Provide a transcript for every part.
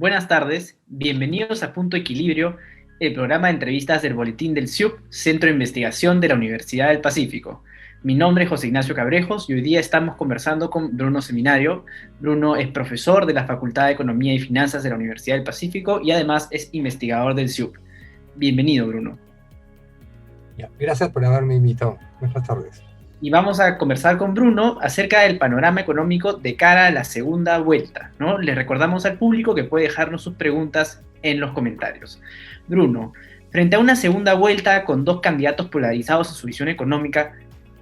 Buenas tardes, bienvenidos a Punto Equilibrio, el programa de entrevistas del Boletín del CIUP, Centro de Investigación de la Universidad del Pacífico. Mi nombre es José Ignacio Cabrejos y hoy día estamos conversando con Bruno Seminario. Bruno es profesor de la Facultad de Economía y Finanzas de la Universidad del Pacífico y además es investigador del CIUP. Bienvenido, Bruno. Gracias por haberme invitado. Buenas tardes. Y vamos a conversar con Bruno acerca del panorama económico de cara a la segunda vuelta, ¿no? Le recordamos al público que puede dejarnos sus preguntas en los comentarios. Bruno, frente a una segunda vuelta con dos candidatos polarizados en su visión económica,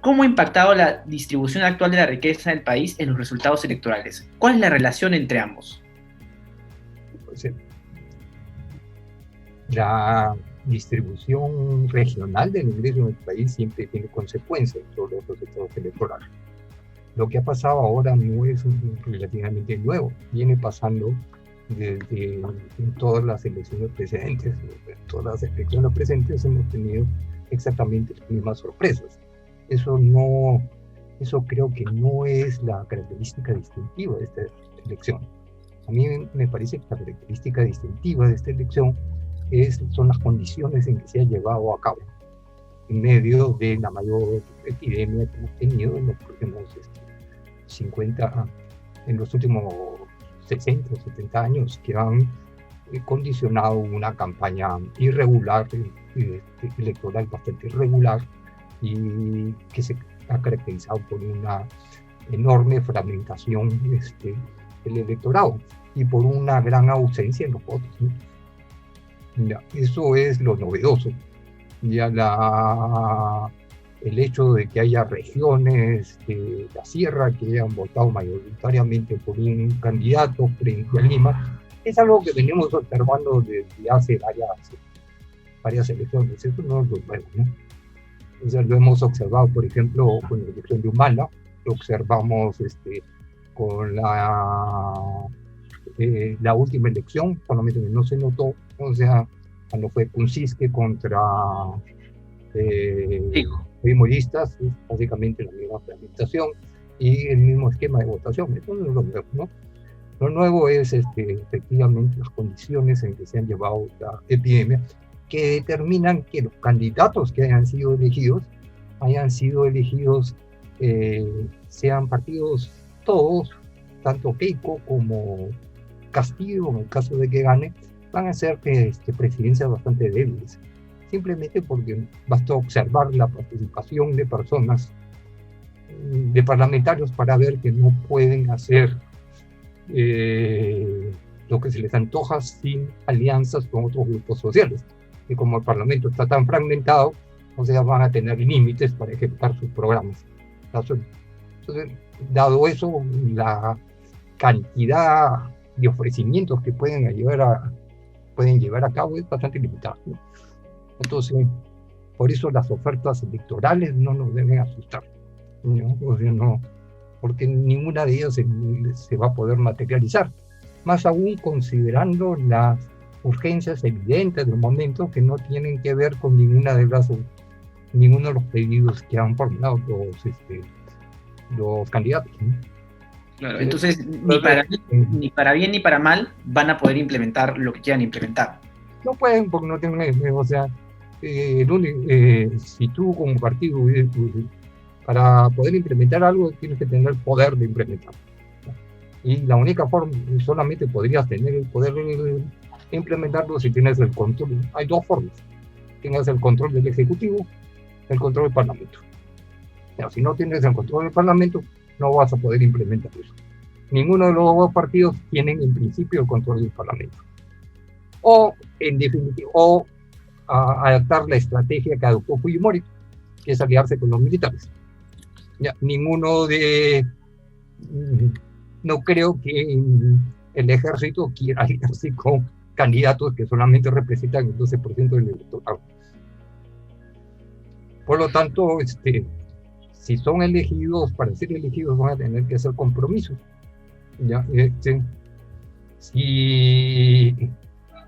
¿cómo ha impactado la distribución actual de la riqueza del país en los resultados electorales? ¿Cuál es la relación entre ambos? Pues, la distribución regional del ingreso en el país siempre tiene consecuencias sobre los resultados electorales. Lo que ha pasado ahora no es relativamente nuevo, viene pasando desde todas las elecciones precedentes. En todas las elecciones presentes hemos tenido exactamente las mismas sorpresas. Eso creo que no es la característica distintiva de esta elección. A mí me parece que la característica distintiva de esta elección son las condiciones en que se ha llevado a cabo en medio de la mayor epidemia que hemos tenido en los últimos 60 o 70 años, que han condicionado una campaña irregular, electoral bastante irregular, y que se ha caracterizado por una enorme fragmentación del electorado y por una gran ausencia en los votos, ¿no? Ya, eso es lo novedoso. Ya el hecho de que haya regiones de la sierra que hayan votado mayoritariamente por un candidato frente a Lima es algo que venimos observando desde hace varias elecciones. Eso no es lo nuevo, ¿no? O sea, lo hemos observado, por ejemplo, con la elección de Humala, lo observamos con la última elección, solamente que no se notó, o sea, cuando fue Kuncisque contra fujimoristas, es básicamente la misma fragmentación y el mismo esquema de votación. Eso no es lo nuevo, ¿no? Lo nuevo es efectivamente las condiciones en que se han llevado la epidemia, que determinan que los candidatos que hayan sido elegidos, sean partidos todos, tanto Keiko como Castillo, en el caso de que gane, van a ser presidencias bastante débiles, simplemente porque basta observar la participación de personas, de parlamentarios, para ver que no pueden hacer lo que se les antoja sin alianzas con otros grupos sociales. Y como el Parlamento está tan fragmentado, o sea, van a tener límites para ejecutar sus programas. Entonces, dado eso, la cantidad de ofrecimientos que pueden llevar a cabo es bastante limitada, ¿no? Entonces, por eso las ofertas electorales no nos deben asustar, ¿no? O sea, no, porque ninguna de ellas se va a poder materializar, más aún considerando las urgencias evidentes del momento, que no tienen que ver con ninguno de los pedidos que han formulado los candidatos, ¿no? Claro, entonces, ni para bien ni para mal van a poder implementar lo que quieran implementar. No pueden, porque no tienen, o sea, si tú como partido, para poder implementar algo, tienes que tener el poder de implementarlo, ¿no? Y la única forma, solamente podrías tener el poder de implementarlo si tienes el control. Hay dos formas: tienes el control del Ejecutivo, el control del Parlamento. Pero si no tienes el control del Parlamento, no vas a poder implementar eso. Ninguno de los dos partidos tienen en principio el control del Parlamento. O, en definitiva, adaptar la estrategia que adoptó Fujimori, que es aliarse con los militares. Ya, no creo que el ejército quiera aliarse con candidatos que solamente representan el 12% del electorado. Por lo tanto, si son elegidos, para ser elegidos van a tener que hacer compromisos. ¿Ya?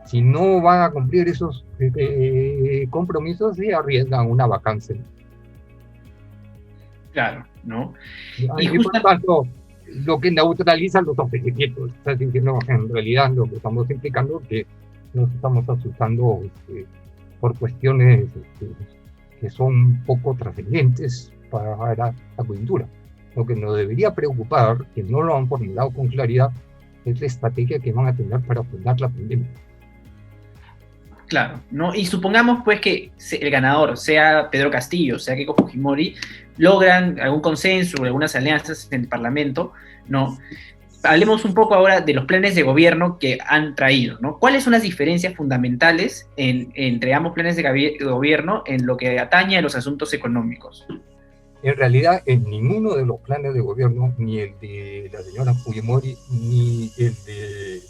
Si no van a cumplir esos compromisos, se arriesgan una vacancia. Claro, ¿no? Y por tanto, lo que neutraliza los ofrecimientos. Está diciendo, en realidad lo que estamos implicando es que nos estamos asustando por cuestiones que son poco trascendentes para la coyuntura. Lo que nos debería preocupar, que no lo han formulado con claridad, es la estrategia que van a tener para frenar la pandemia. Claro, ¿no? Y supongamos pues que el ganador sea Pedro Castillo, sea Keiko Fujimori, logran algún consenso, algunas alianzas en el Parlamento, ¿no? Hablemos un poco ahora de los planes de gobierno que han traído, ¿no? ¿Cuáles son las diferencias fundamentales entre ambos planes de gobierno en lo que atañe a los asuntos económicos? En realidad, en ninguno de los planes de gobierno, ni el de la señora Fujimori, ni el de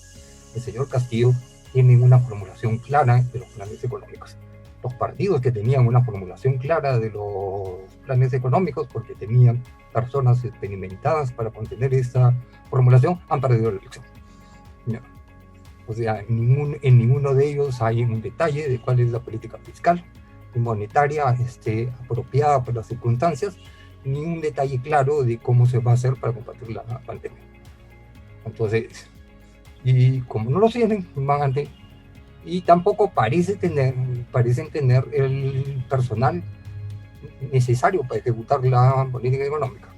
el señor Castillo, tienen una formulación clara de los planes económicos. Los partidos que tenían una formulación clara de los planes económicos, porque tenían personas experimentadas para contener esa formulación, han perdido la elección. No. O sea, en ninguno de ellos hay un detalle de cuál es la política fiscal y monetaria apropiada por las circunstancias, ni un detalle claro de cómo se va a hacer para combatir la pandemia. Entonces, y como no lo tienen, y tampoco parecen tener el personal necesario para ejecutar la política económica.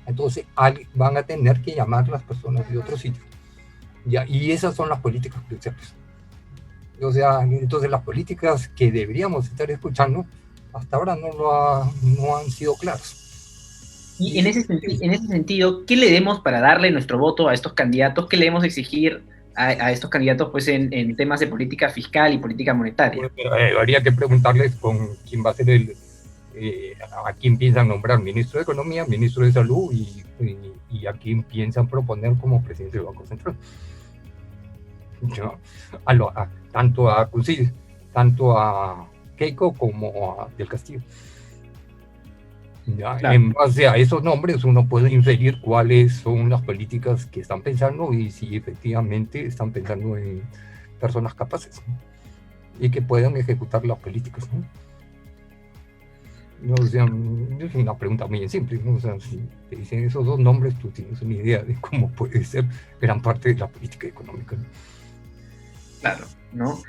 Entonces van a tener que llamar a las personas de otros sitios. Y esas son las políticas cruciales. O sea, entonces las políticas que deberíamos estar escuchando hasta ahora no han sido claras. Y en ese sentido, ¿qué le debemos para darle nuestro voto a estos candidatos? ¿Qué le debemos exigir a estos candidatos pues, en temas de política fiscal y política monetaria? Habría que preguntarles con quién va a ser a quién piensan nombrar ministro de Economía, ministro de Salud y a quién piensan proponer como presidente del Banco Central. Tanto a Keiko como a Del Castillo. Claro. En base a esos nombres uno puede inferir cuáles son las políticas que están pensando y si efectivamente están pensando en personas capaces, ¿no? Y que puedan ejecutar las políticas, ¿no? O sea, es una pregunta muy simple, ¿no? O sea, si te dicen esos dos nombres, tú tienes una idea de cómo puede ser gran parte de la política económica, ¿no? Claro, ¿no?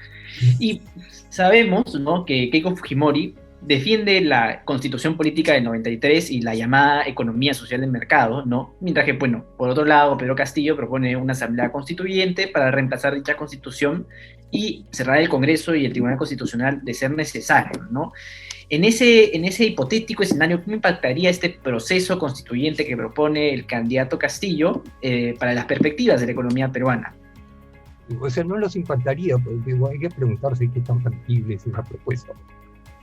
Y sabemos, ¿no?, que Keiko Fujimori defiende la Constitución Política del 93 y la llamada economía social del mercado, ¿no? Mientras que, bueno, por otro lado, Pedro Castillo propone una asamblea constituyente para reemplazar dicha constitución y cerrar el Congreso y el Tribunal Constitucional de ser necesario, ¿no? En ese hipotético escenario, ¿cómo impactaría este proceso constituyente que propone el candidato Castillo para las perspectivas de la economía peruana? O sea, no los impactaría, pues digo, hay que preguntarse qué tan factible es esa propuesta.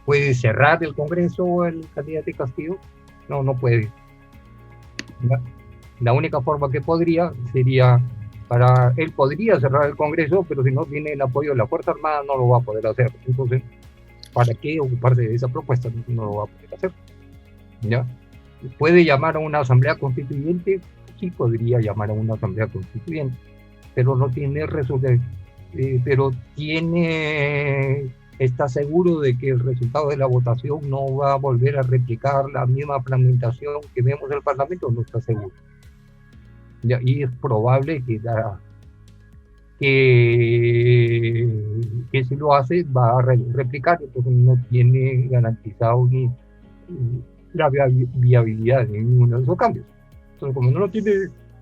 ¿Puede cerrar el Congreso el candidato Castillo? No puede. La única forma que podría sería, él podría cerrar el Congreso, pero si no tiene el apoyo de la Fuerza Armada no lo va a poder hacer. Entonces, ¿para qué ocuparse de esa propuesta? No lo va a poder hacer. ¿Ya? ¿Puede llamar a una asamblea constituyente? Sí, podría llamar a una asamblea constituyente, pero no tiene está seguro de que el resultado de la votación no va a volver a replicar la misma fragmentación que vemos en el Parlamento. No está seguro. ¿Ya? Y es probable que si lo hace va a replicar, entonces no tiene garantizado ni la viabilidad de ninguno de esos cambios. Entonces, como no lo tiene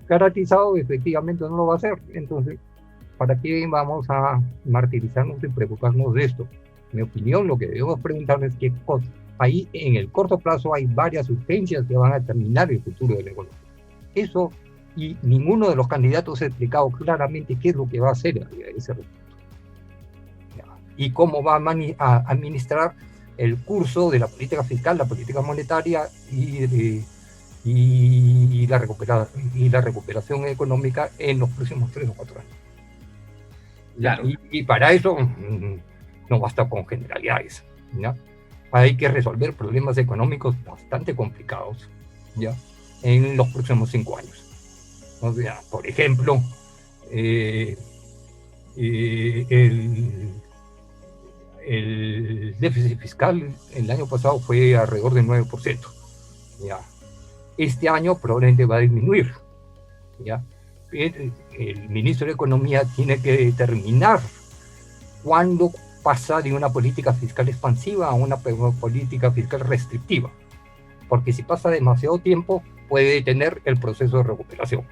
garantizado, efectivamente no lo va a hacer. Entonces, ¿para qué vamos a martirizarnos y preocuparnos de esto? En mi opinión, lo que debemos preguntarnos es qué cosa. Ahí, en el corto plazo, hay varias urgencias que van a determinar el futuro de la economía. Eso, y ninguno de los candidatos ha explicado claramente qué es lo que va a hacer a ese respecto. Y cómo va a administrar el curso de la política fiscal, la política monetaria y la recuperación económica en los próximos 3 o 4 años. Claro. Y para eso no basta con generalidades, ¿ya? Hay que resolver problemas económicos bastante complicados, ¿ya?, en los próximos 5 años. O sea, por ejemplo, el déficit fiscal el año pasado fue alrededor del 9%. ¿Ya? Este año probablemente va a disminuir. ¿ya? El ministro de Economía tiene que determinar cuándo pasa de una política fiscal expansiva a una política fiscal restrictiva, porque si pasa demasiado tiempo puede detener el proceso de recuperación.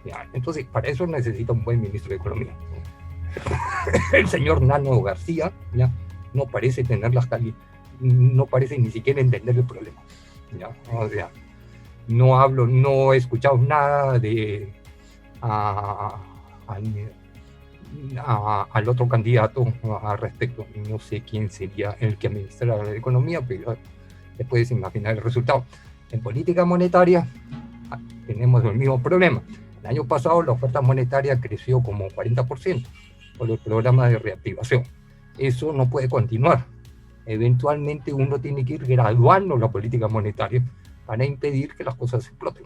¿Ya? Entonces, para eso necesita un buen ministro de Economía. El señor Nano García, ¿ya?, no parece tener no parece ni siquiera entender el problema, ¿ya? O sea, no he escuchado nada al otro candidato al respecto. No sé quién sería el que administrara la economía, pero te puedes imaginar el resultado. En política monetaria tenemos el mismo problema. El año pasado la oferta monetaria creció como 40% por el programa de reactivación. Eso no puede continuar. Eventualmente uno tiene que ir graduando la política monetaria para impedir que las cosas exploten,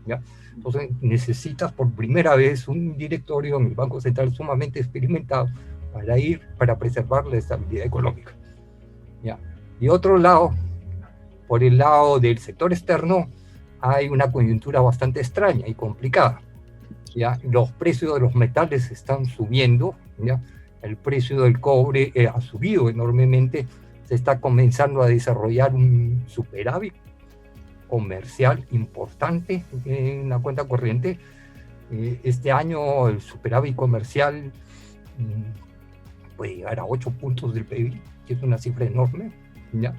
¿ya? Entonces necesitas por primera vez un directorio en el Banco Central sumamente experimentado para preservar la estabilidad económica, ¿ya? Y otro lado, por el lado del sector externo, hay una coyuntura bastante extraña y complicada, ¿ya? Los precios de los metales están subiendo, ¿ya? El precio del cobre ha subido enormemente, se está comenzando a desarrollar un superávit comercial importante en la cuenta corriente. Este año el superávit comercial puede llegar a 8 puntos del PIB, que es una cifra enorme, ¿ya?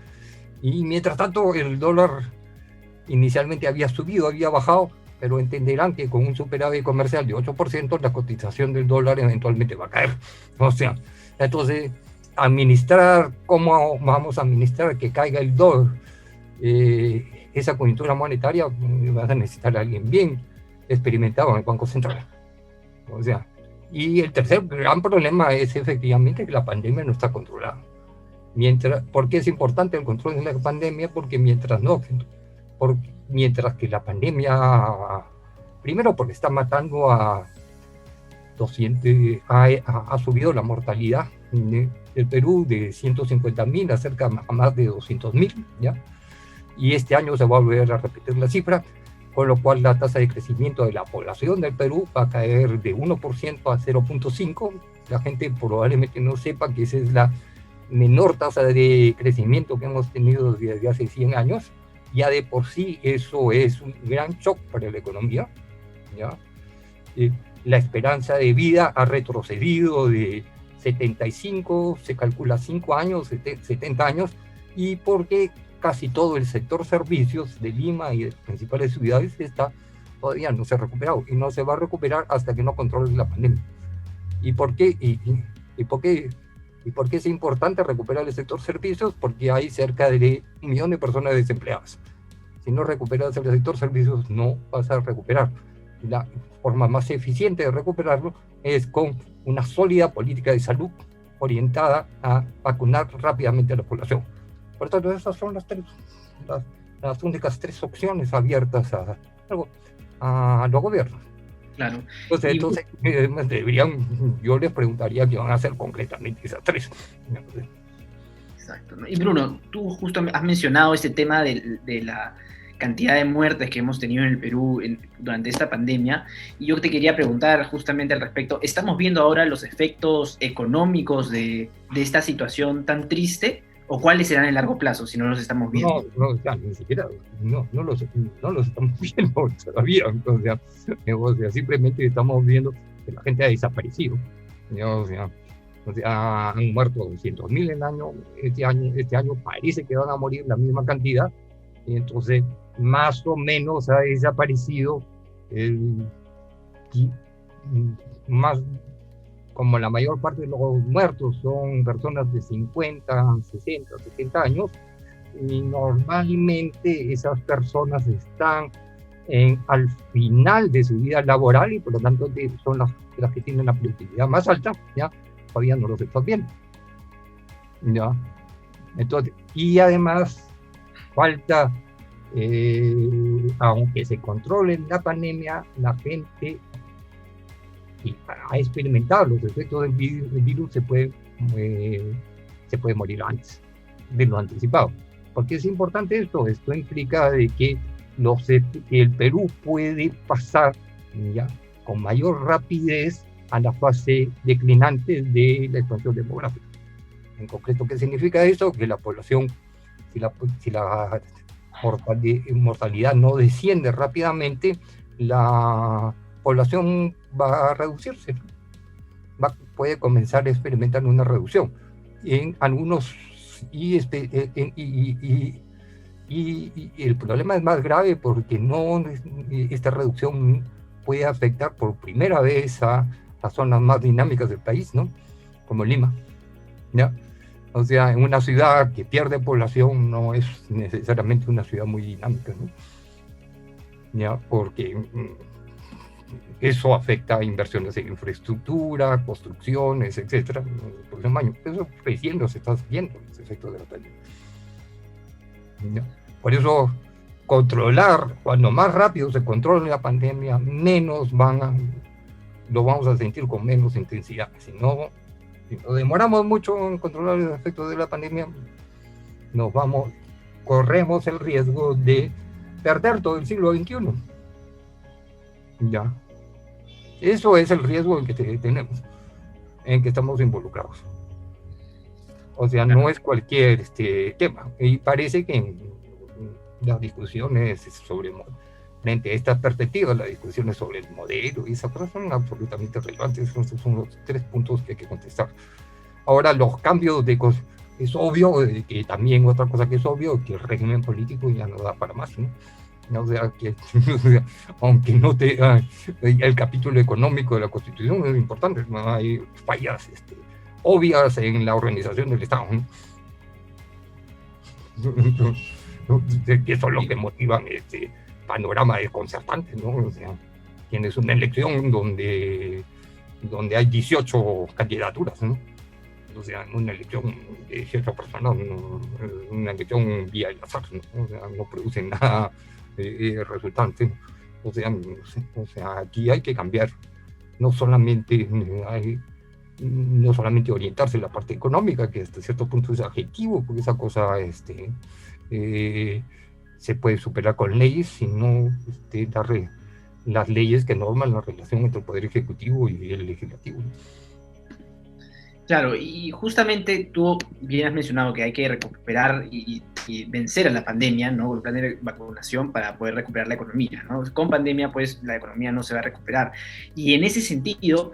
Y mientras tanto el dólar inicialmente había subido, había bajado, pero entenderán que con un superávit comercial de 8%, la cotización del dólar eventualmente va a caer. O sea, entonces, ¿cómo vamos a administrar que caiga el dólar? Esa coyuntura monetaria vas a necesitar a alguien bien experimentado en el Banco Central. O sea, y el tercer gran problema es efectivamente que la pandemia no está controlada. ¿Por qué es importante el control de la pandemia? Porque mientras que la pandemia, primero porque está matando ha subido la mortalidad del Perú de 150.000 a más de 200.000, ¿ya? Y este año se va a volver a repetir la cifra, con lo cual la tasa de crecimiento de la población del Perú va a caer de 1% a 0.5%. La gente probablemente no sepa que esa es la menor tasa de crecimiento que hemos tenido desde hace 100 años. Ya de por sí eso es un gran shock para la economía, ¿ya? La esperanza de vida ha retrocedido de 75, se calcula 5 años, 70 años, y porque casi todo el sector servicios de Lima y de las principales ciudades todavía no se ha recuperado, y no se va a recuperar hasta que no controle la pandemia. ¿Y por qué? ¿Y por qué es importante recuperar el sector servicios? Porque hay cerca de 1 millón de personas desempleadas. Si no recuperas el sector servicios, no vas a recuperar. La forma más eficiente de recuperarlo es con una sólida política de salud orientada a vacunar rápidamente a la población. Por tanto, esas son las únicas 3 opciones abiertas a los gobiernos. Claro. Entonces yo les preguntaría qué van a hacer concretamente esas 3. Exacto. Y Bruno, tú justo has mencionado este tema de la cantidad de muertes que hemos tenido en el Perú durante esta pandemia, y yo te quería preguntar justamente al respecto. ¿Estamos viendo ahora los efectos económicos de esta situación tan triste? ¿O cuáles serán en largo plazo si no los estamos viendo? No, ya, ni siquiera, no los estamos viendo todavía. O sea, simplemente estamos viendo que la gente ha desaparecido. O sea, han muerto 200.000 en el año. Este año parece que van a morir la misma cantidad. Y entonces, más o menos ha desaparecido más. Como la mayor parte de los muertos son personas de 50, 60, 70 años, y normalmente esas personas están al final de su vida laboral y por lo tanto son las que tienen la productividad más alta, ¿ya? Todavía no los están viendo, ¿ya? Entonces, y además falta, aunque se controle la pandemia, la gente y ha experimentado los efectos del virus, se puede morir antes de lo anticipado. ¿Por qué es importante esto? Esto implica de que el Perú puede pasar ¿ya? Con mayor rapidez a la fase declinante de la expansión demográfica. En concreto, ¿qué significa eso? Que la población, si la mortalidad no desciende rápidamente, la población va a reducirse, puede comenzar a experimentar una reducción. En algunos, y el problema es más grave porque esta reducción puede afectar por primera vez a las zonas más dinámicas del país, ¿no? Como Lima, ¿ya? O sea, en una ciudad que pierde población no es necesariamente una ciudad muy dinámica, ¿no? ¿Ya? Porque eso afecta a inversiones en infraestructura, construcciones, etcétera, en el próximo año. Eso recién se está viendo los efectos de la pandemia. ¿Ya? Por eso, cuando más rápido se controle la pandemia, lo vamos a sentir con menos intensidad. Si no demoramos mucho en controlar los efectos de la pandemia, corremos el riesgo de perder todo el siglo XXI. ¿Ya? Eso es el riesgo en que tenemos, en que estamos involucrados. O sea, no es cualquier tema. Y parece que en las discusiones frente a estas perspectivas, las discusiones sobre el modelo y esas cosas son absolutamente relevantes. Esos son los 3 puntos que hay que contestar. Ahora, los cambios es obvio que también otra cosa que es obvio, que el régimen político ya no da para más, ¿no? O sea, aunque no el capítulo económico de la Constitución es importante, ¿no? Hay fallas obvias en la organización del Estado, ¿no? Que son los que motivan este panorama desconcertante, ¿no? O sea, tienes una elección donde hay 18 candidaturas, ¿no? O sea, una elección de 18 personas, una elección vía el azar, ¿no? O sea, no produce nada resultante. O sea, aquí hay que cambiar, no solamente orientarse en la parte económica, que hasta cierto punto es adjetivo, porque esa cosa se puede superar con leyes, sino las leyes que norman la relación entre el Poder Ejecutivo y el Legislativo. Claro, y justamente tú bien has mencionado que hay que recuperar y vencer a la pandemia, ¿no? El plan de vacunación para poder recuperar la economía, ¿no? Con pandemia, pues, la economía no se va a recuperar. Y en ese sentido,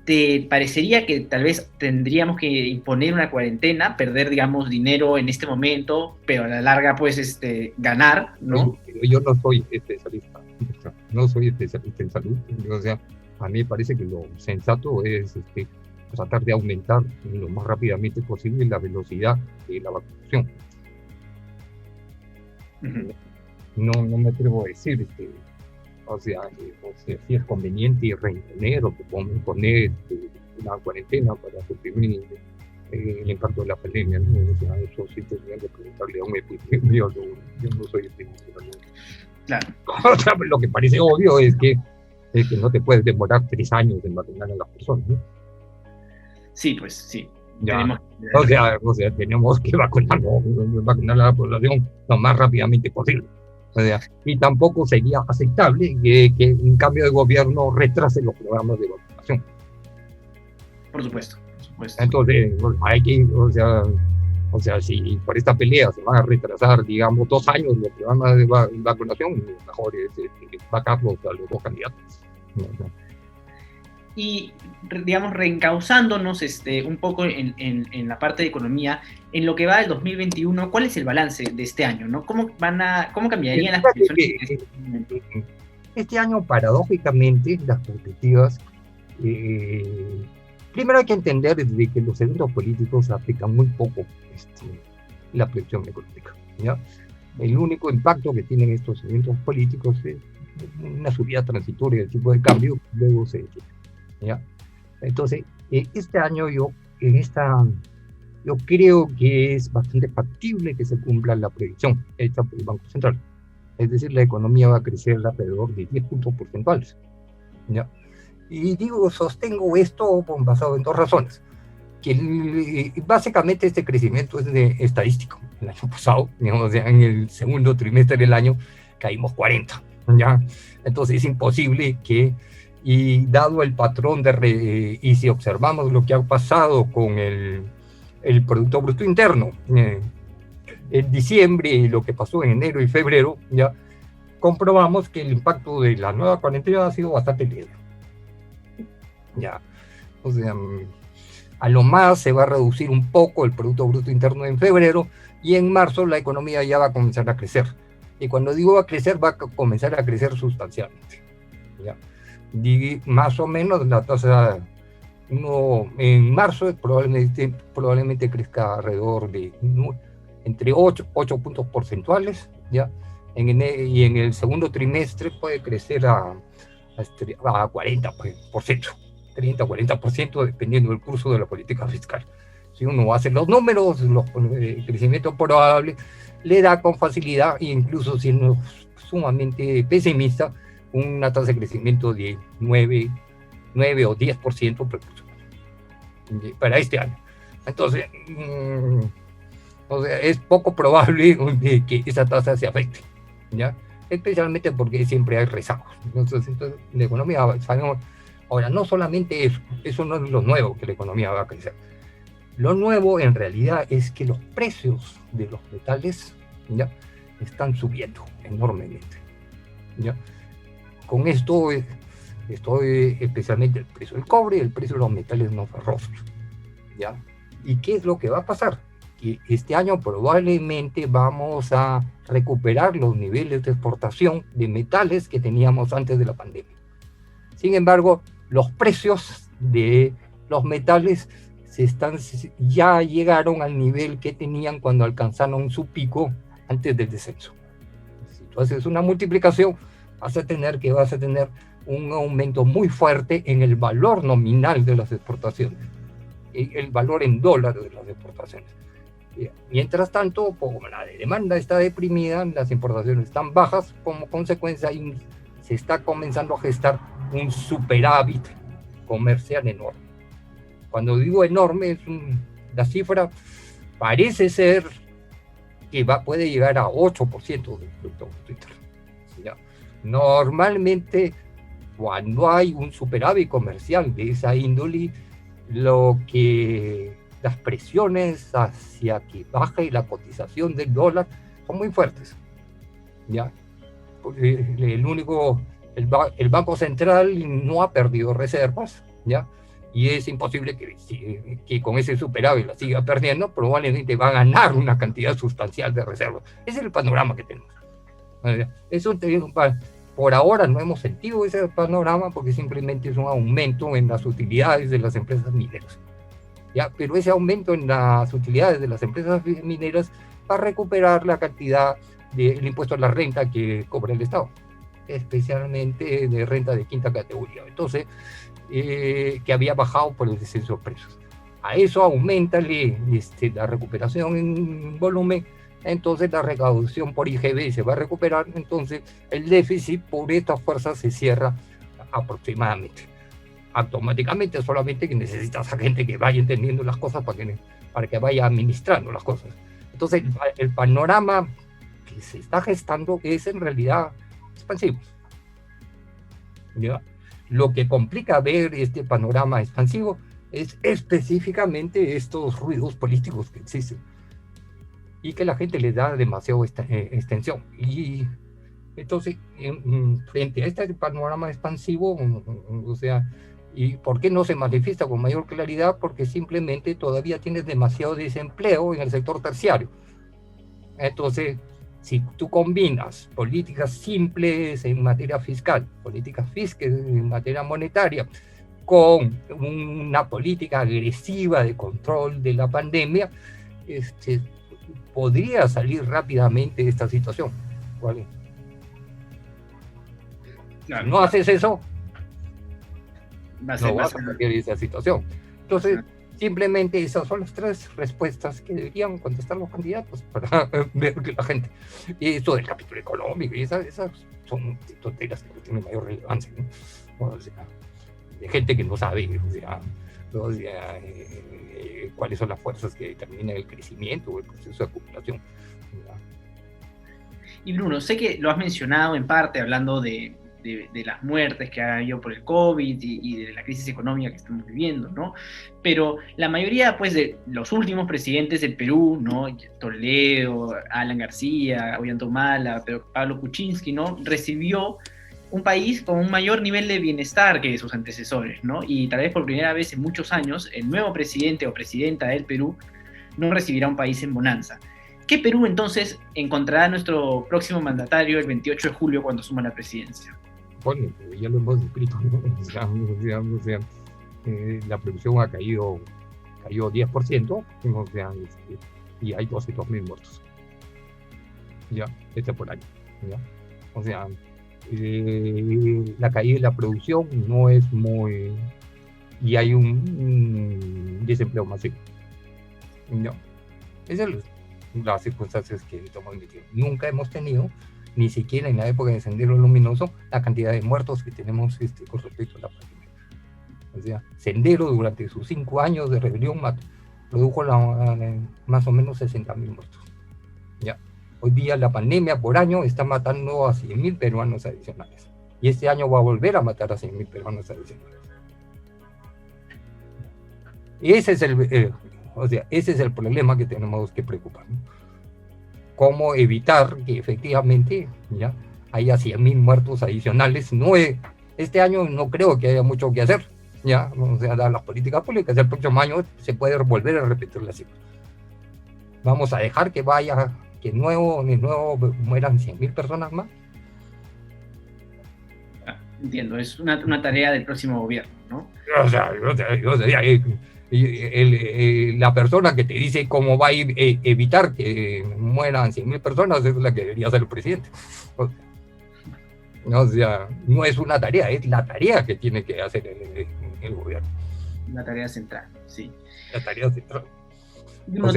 ¿te parecería que tal vez tendríamos que imponer una cuarentena, perder, digamos, dinero en este momento, pero a la larga, pues, ganar, ¿no? Yo no soy especialista, en salud. O sea, a mí me parece que lo sensato es tratar de aumentar lo más rápidamente posible la velocidad de la vacunación. Uh-huh. No me atrevo a decir si es conveniente reimponer o que podemos poner una cuarentena para suprimir el impacto de la pandemia, ¿no? O sea, eso sí tendría que preguntarle a un epidemiólogo. Yo no soy epidemiólogo. Claro. Lo que parece obvio es que no te puedes demorar 3 años en vacunar a las personas, ¿no? Sí, pues sí. O sea, tenemos que vacunar a la población lo más rápidamente posible. O sea, y tampoco sería aceptable que un cambio de gobierno retrase los programas de vacunación. Por supuesto. Entonces, hay que, o sea, si por esta pelea se van a retrasar, digamos, 2 años los programas de vacunación, mejor es vacarlos a los 2 candidatos. Y, digamos, reencauzándonos un poco en la parte de economía, en lo que va del 2021, ¿cuál es el balance de este año, ¿no? ¿Cómo cambiarían las previsiones? Este año, paradójicamente, las perspectivas, primero hay que entender de que los eventos políticos aplican muy poco la previsión económica, ¿ya? El único impacto que tienen estos eventos políticos es una subida transitoria del tipo de cambio, luego se detiene, ¿ya? Entonces, este año yo creo que es bastante factible que se cumpla la previsión hecha por el Banco Central. Es decir, la economía va a crecer alrededor de 10 puntos porcentuales, ¿ya? Y sostengo esto basado en 2 razones. Que básicamente este crecimiento es estadístico. El año pasado, digamos, en el segundo trimestre del año, caímos 40. ¿ya? Entonces es imposible que, y dado el patrón y si observamos lo que ha pasado con el Producto Bruto Interno, en diciembre y lo que pasó en enero y febrero, ya comprobamos que el impacto de la nueva cuarentena ha sido bastante leve. Ya, o sea, a lo más se va a reducir un poco el Producto Bruto Interno en febrero, y en marzo la economía ya va a comenzar a crecer. Y cuando digo va a crecer, va a comenzar a crecer sustancialmente. ¿Ya? Y más o menos la tasa en marzo probablemente crezca alrededor de entre 8 puntos porcentuales, ¿ya? Y en el segundo trimestre puede crecer a 40%, 30-40%, dependiendo del curso de la política fiscal. Si uno hace los números, el crecimiento probable le da con facilidad, e incluso siendo sumamente pesimista, una tasa de crecimiento de 9 o 10% para este año. Entonces, o sea, es poco probable que esa tasa se afecte, ¿ya? Especialmente porque siempre hay rezagos. Entonces la economía, sabemos, ahora, no solamente eso no es lo nuevo que la economía va a crecer. Lo nuevo en realidad es que los precios de los metales, ¿ya?, están subiendo enormemente, ¿ya? Con esto estoy especialmente el precio del cobre y el precio de los metales no ferrosos, ¿ya? ¿Y qué es lo que va a pasar? Que este año probablemente vamos a recuperar los niveles de exportación de metales que teníamos antes de la pandemia. Sin embargo, los precios de los metales ya llegaron al nivel que tenían cuando alcanzaron su pico antes del descenso. Si tú haces una multiplicación, vas a tener un aumento muy fuerte en el valor nominal de las exportaciones, el valor en dólares de las exportaciones. Mientras tanto, como la demanda está deprimida, las importaciones están bajas, como consecuencia se está comenzando a gestar un superávit comercial enorme. Cuando digo enorme, la cifra parece ser que puede llegar a 8% del Producto Bruto Interno. ¿Ya? Normalmente, cuando hay un superávit comercial de esa índole, las presiones hacia que baje la cotización del dólar son muy fuertes, ¿ya? Porque el Banco Central no ha perdido reservas, ¿ya? Y es imposible que con ese superávit la siga perdiendo, probablemente va a ganar una cantidad sustancial de reservas. Ese es el panorama que tenemos. Por ahora no hemos sentido ese panorama porque simplemente es un aumento en las utilidades de las empresas mineras, ¿ya? Pero ese aumento en las utilidades de las empresas mineras va a recuperar la cantidad del impuesto a la renta que cobra el Estado, especialmente de renta de quinta categoría. Entonces, que había bajado por el descenso de precios. A eso aumentale la recuperación en volumen, entonces la recaudación por IGB se va a recuperar, entonces el déficit por estas fuerzas se cierra aproximadamente. Automáticamente, solamente que necesitas a gente que vaya entendiendo las cosas para que vaya administrando las cosas. Entonces el panorama que se está gestando es en realidad expansivo, ¿ya? Lo que complica ver este panorama expansivo es específicamente estos ruidos políticos que existen y que la gente les da demasiado extensión. Y entonces, frente a este panorama expansivo, o sea, ¿y por qué no se manifiesta con mayor claridad? Porque simplemente todavía tienes demasiado desempleo en el sector terciario. Entonces, si tú combinas políticas simples en materia fiscal, políticas fiscales en materia monetaria, con una política agresiva de control de la pandemia, podría salir rápidamente de esta situación, ¿vale? Claro, si no haces eso, no vas a salir de esa situación. Entonces, simplemente esas son las tres respuestas que deberían contestar los candidatos para ver que la gente. Y esto del capítulo económico, y esas son tonterías que no tienen mayor relevancia, ¿no? O sea, de gente que no sabe, cuáles son las fuerzas que determinan el crecimiento o el proceso de acumulación, ¿verdad? Y Bruno, sé que lo has mencionado en parte hablando de las muertes que ha habido por el COVID y de la crisis económica que estamos viviendo, ¿no? Pero la mayoría, pues, de los últimos presidentes del Perú, ¿no? Toledo, Alan García, Ollanta, Pablo Kuczynski, ¿no? Recibió un país con un mayor nivel de bienestar que sus antecesores, ¿no? Y tal vez por primera vez en muchos años, el nuevo presidente o presidenta del Perú no recibirá un país en bonanza. ¿Qué Perú entonces encontrará nuestro próximo mandatario el 28 de julio cuando asuma la presidencia? Bueno, ya lo hemos descrito, ¿no? La producción ha caído 10%, y hay 200.000 muertos. Ya, por año. ¿Ya? O sea, la caída de la producción no es muy... y hay un desempleo masivo. No. Esas son las circunstancias que estamos viviendo. Nunca hemos tenido, ni siquiera en la época de Sendero Luminoso, la cantidad de muertos que tenemos con respecto a la pandemia. O sea, Sendero durante sus 5 años de rebelión produjo más o menos 60.000 muertos. ¿Ya? Hoy día la pandemia por año está matando a 100.000 peruanos adicionales. Y este año va a volver a matar a 100.000 peruanos adicionales. Y ese es el problema que tenemos que preocupar, ¿no? Cómo evitar que efectivamente ya haya 100.000 muertos adicionales. Este año no creo que haya mucho que hacer, ya, o sea, las políticas públicas. El próximo año se puede volver a repetir la cifra. Vamos a dejar que de nuevo mueran 100.000 personas más. Entiendo, es una tarea del próximo gobierno, ¿no? La persona que te dice cómo va a evitar que mueran 100.000 personas es la que debería ser el presidente. O sea, no es una tarea, es la tarea que tiene que hacer el gobierno. Una tarea central, sí. La tarea central. No,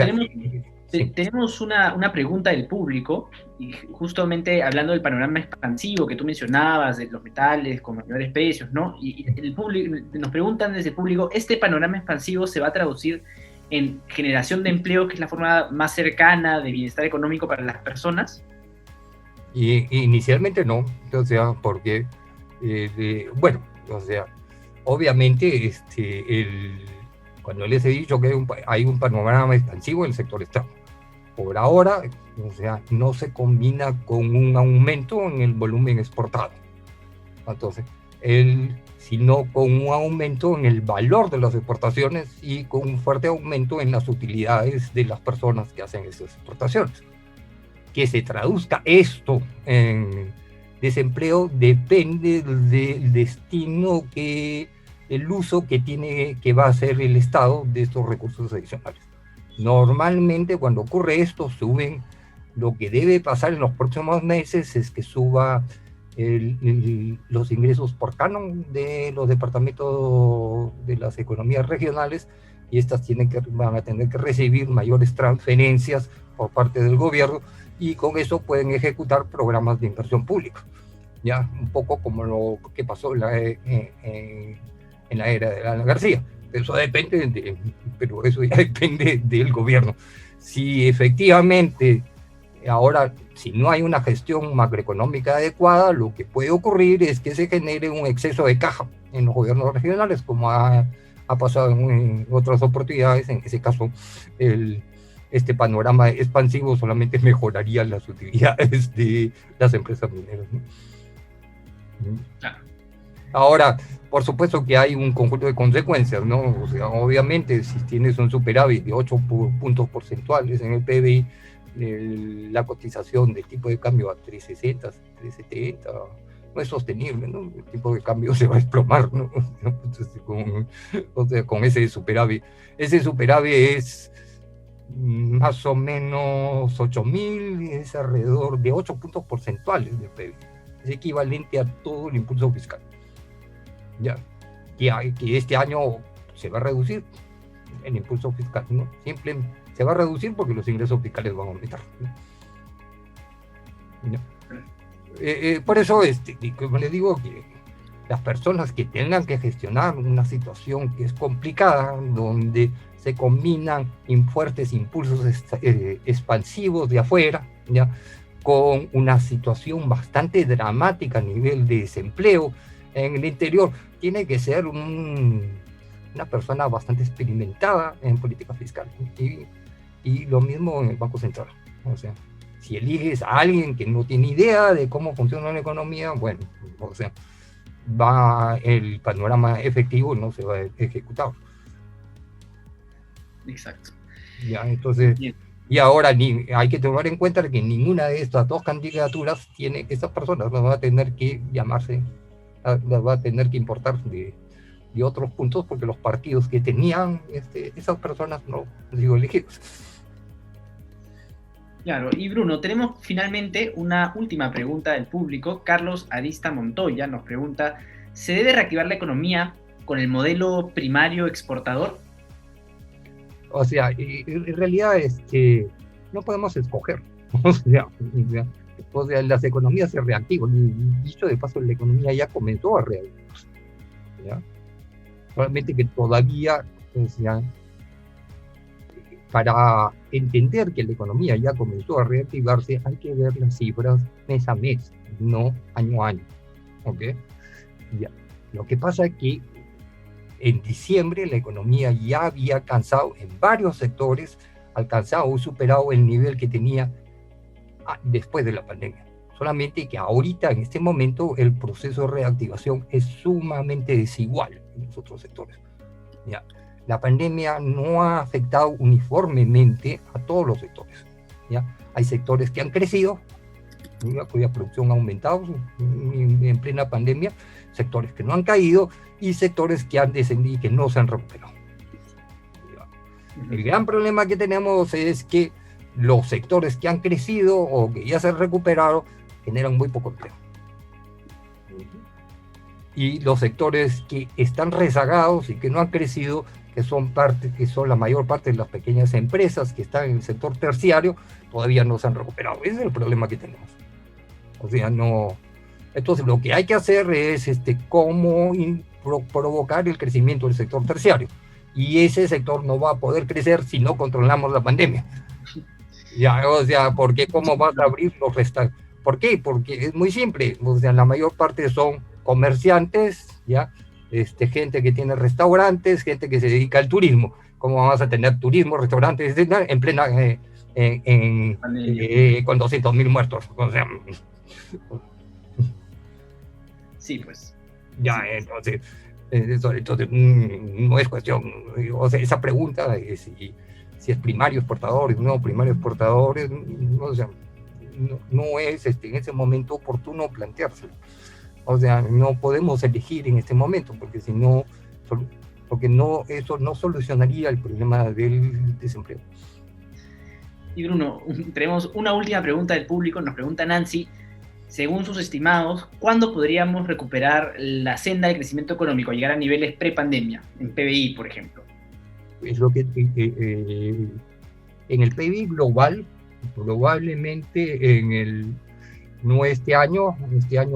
tenemos una pregunta del público, y justamente hablando del panorama expansivo que tú mencionabas, de los metales con mayores precios, ¿no? Y el público, nos preguntan desde el público, ¿este panorama expansivo se va a traducir en generación de empleo, que es la forma más cercana de bienestar económico para las personas? Y inicialmente no, o sea, porque, obviamente, cuando les he dicho que hay un panorama expansivo en el sector externo, por ahora, o sea, no se combina con un aumento en el volumen exportado. Entonces, sino con un aumento en el valor de las exportaciones y con un fuerte aumento en las utilidades de las personas que hacen esas exportaciones. Que se traduzca esto en desempleo depende del destino el uso que va a hacer el Estado de estos recursos adicionales. Normalmente cuando ocurre esto lo que debe pasar en los próximos meses es que suba los ingresos por canon de los departamentos de las economías regionales, y estas van a tener que recibir mayores transferencias por parte del gobierno, y con eso pueden ejecutar programas de inversión pública, ya un poco como lo que pasó en la era de Alan García. Pero eso ya depende del gobierno. Si efectivamente ahora, si no hay una gestión macroeconómica adecuada, lo que puede ocurrir es que se genere un exceso de caja en los gobiernos regionales, como ha pasado en otras oportunidades. En ese caso, este panorama expansivo solamente mejoraría las utilidades de las empresas mineras, ¿no? Ahora, por supuesto que hay un conjunto de consecuencias, ¿no? O sea, obviamente, si tienes un superávit de 8 puntos porcentuales en el PBI, la cotización del tipo de cambio a 3.60, 3.70 no es sostenible, ¿no? El tipo de cambio se va a desplomar, ¿no? Entonces, con ese superávit. Ese superávit es más o menos 8.000, es alrededor de 8 puntos porcentuales del PBI. Es equivalente a todo el impulso fiscal. Ya, que este año se va a reducir el impulso fiscal, ¿no? Siempre se va a reducir porque los ingresos fiscales van a aumentar, ¿no? Por eso, como les digo, que las personas que tengan que gestionar una situación que es complicada, donde se combinan fuertes impulsos expansivos de afuera, ¿ya? con una situación bastante dramática a nivel de desempleo en el interior, tiene que ser una persona bastante experimentada en política fiscal. Y lo mismo en el Banco Central. O sea, si eliges a alguien que no tiene idea de cómo funciona la economía, bueno, o sea, el panorama efectivo no se va a ejecutar. Exacto. Ya, entonces, Bien. y ahora hay que tomar en cuenta que ninguna de estas dos candidaturas tiene, esas personas las va a tener que llamarse, las va a tener que importar de otros puntos, porque los partidos que tenían esas personas no han sido elegidos. Claro, y Bruno, tenemos finalmente una última pregunta del público. Carlos Arista Montoya nos pregunta, ¿se debe reactivar la economía con el modelo primario exportador? O sea, en realidad es que no podemos escoger. O sea, las economías se reactivan. Y dicho de paso, la economía ya comenzó a reactivarse. ¿Ya? Solamente que todavía, o sea, para entender que la economía ya comenzó a reactivarse, hay que ver las cifras mes a mes, no año a año. ¿Ok? Ya. Lo que pasa es que en diciembre la economía ya había alcanzado en varios sectores, alcanzado o superado el nivel que tenía después de la pandemia. Solamente que ahorita, en este momento, el proceso de reactivación es sumamente desigual en los otros sectores. ¿Ya? La pandemia no ha afectado uniformemente a todos los sectores. ¿Ya? Hay sectores que han crecido, cuya producción ha aumentado en plena pandemia, sectores que no han caído y sectores que han descendido y que no se han recuperado. El gran problema que tenemos es que los sectores que han crecido o que ya se han recuperado generan muy poco empleo. Y los sectores que están rezagados y que no han crecido, que son la mayor parte de las pequeñas empresas que están en el sector terciario, todavía no se han recuperado. Ese es el problema que tenemos. O sea, no. Entonces, lo que hay que hacer es cómo provocar el crecimiento del sector terciario. Y ese sector no va a poder crecer si no controlamos la pandemia. Ya, o sea, porque ¿cómo vas a abrir los restaurantes? ¿Por qué? Porque es muy simple. O sea, la mayor parte son comerciantes, ¿ya? Gente que tiene restaurantes, gente que se dedica al turismo. ¿Cómo vamos a tener turismo, restaurantes, etcétera, en plena con 200.000 muertos? O sea, sí, pues. Ya, sí. Entonces no es cuestión, o sea, esa pregunta de si es primario exportador, no primario exportador, o sea, no es en ese momento oportuno planteárselo. O sea, no podemos elegir en este momento, porque si no, eso no solucionaría el problema del desempleo. Y Bruno, tenemos una última pregunta del público, nos pregunta Nancy, según sus estimados, ¿cuándo podríamos recuperar la senda de crecimiento económico, llegar a niveles pre-pandemia, en PBI, por ejemplo? Es lo que en el PIB global, probablemente no este año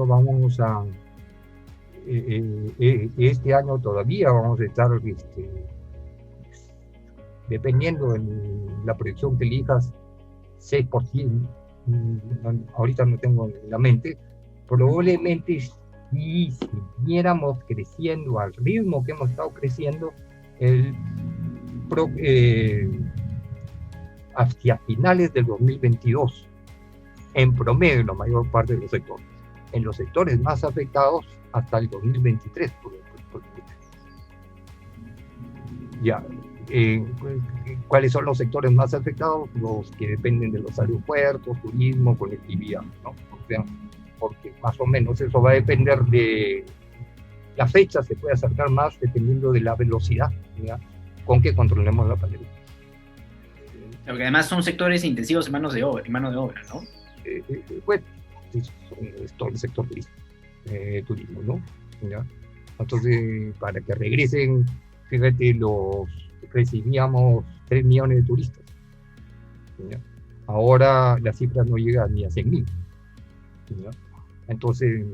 vamos a, este año todavía vamos a estar, dependiendo de la proyección que elijas, 6%, ahorita no tengo en la mente, probablemente si siguiéramos creciendo al ritmo que hemos estado creciendo, hacia finales del 2022, en promedio, la mayor parte de los sectores. En los sectores más afectados, hasta el 2023. Ya. ¿Cuáles son los sectores más afectados? Los que dependen de los aeropuertos, turismo, conectividad, ¿no? O sea, porque más o menos eso va a depender de la fecha, se puede acercar más dependiendo de la velocidad, ¿ya?, con que controlemos la pandemia. Porque además son sectores intensivos en mano de obra, ¿no? Bueno, es todo el sector turismo, ¿no? ¿Ya? Entonces, para que regresen, fíjate, recibíamos 3 millones de turistas. ¿Ya? Ahora la cifra no llega ni a 100.000. ¿Ya? Entonces,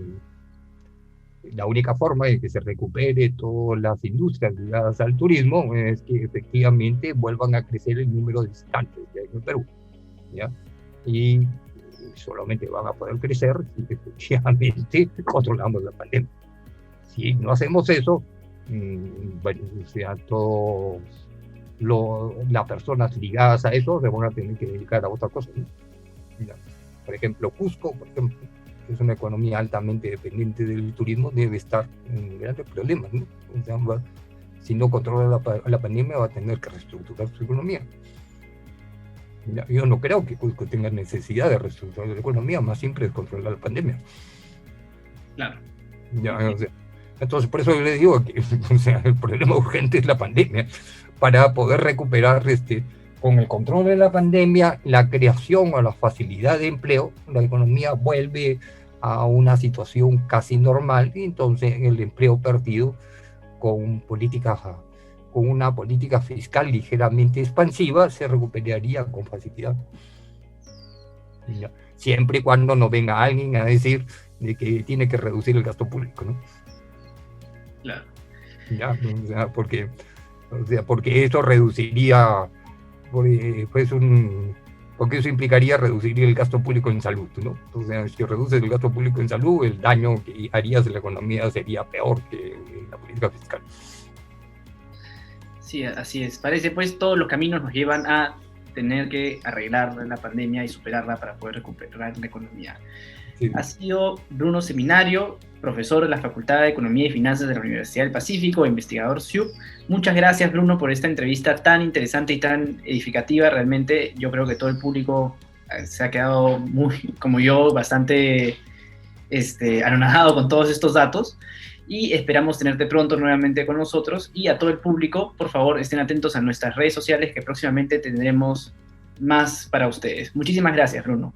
la única forma de que se recupere todas las industrias ligadas al turismo es que efectivamente vuelvan a crecer el número de visitantes que hay en Perú. ¿Ya? Y solamente van a poder crecer si efectivamente controlamos la pandemia. Si no hacemos eso, bueno, o sea, todas las personas ligadas a eso se van a tener que dedicar a otra cosa, ¿no? Por ejemplo, Cusco, por ejemplo, que es una economía altamente dependiente del turismo, debe estar en grandes problemas, ¿no? O sea, si no controla la pandemia, va a tener que reestructurar su economía. Yo no creo que Cusco tenga necesidad de reestructurar la economía, más simple es controlar la pandemia. Claro. O sea, entonces, por eso yo le digo que o sea, el problema urgente es la pandemia, para poder recuperar con el control de la pandemia, la creación o la facilidad de empleo, la economía vuelve a una situación casi normal, y entonces el empleo perdido con una política fiscal ligeramente expansiva se recuperaría con facilidad. Siempre y cuando no venga alguien a decir de que tiene que reducir el gasto público, ¿no? Claro. Porque eso reduciría, porque eso implicaría reducir el gasto público en salud, ¿no? O sea, si reduces el gasto público en salud, el daño que harías en la economía sería peor que en la política fiscal. Sí, así es. Parece pues todos los caminos nos llevan a tener que arreglar la pandemia y superarla para poder recuperar la economía. Sí. Ha sido Bruno Seminario, profesor de la Facultad de Economía y Finanzas de la Universidad del Pacífico, investigador CIUP. Muchas gracias, Bruno, por esta entrevista tan interesante y tan edificativa. Realmente yo creo que todo el público se ha quedado muy, como yo, bastante anonadado con todos estos datos. Y esperamos tenerte pronto nuevamente con nosotros. Y a todo el público, por favor, estén atentos a nuestras redes sociales, que próximamente tendremos más para ustedes. Muchísimas gracias, Bruno.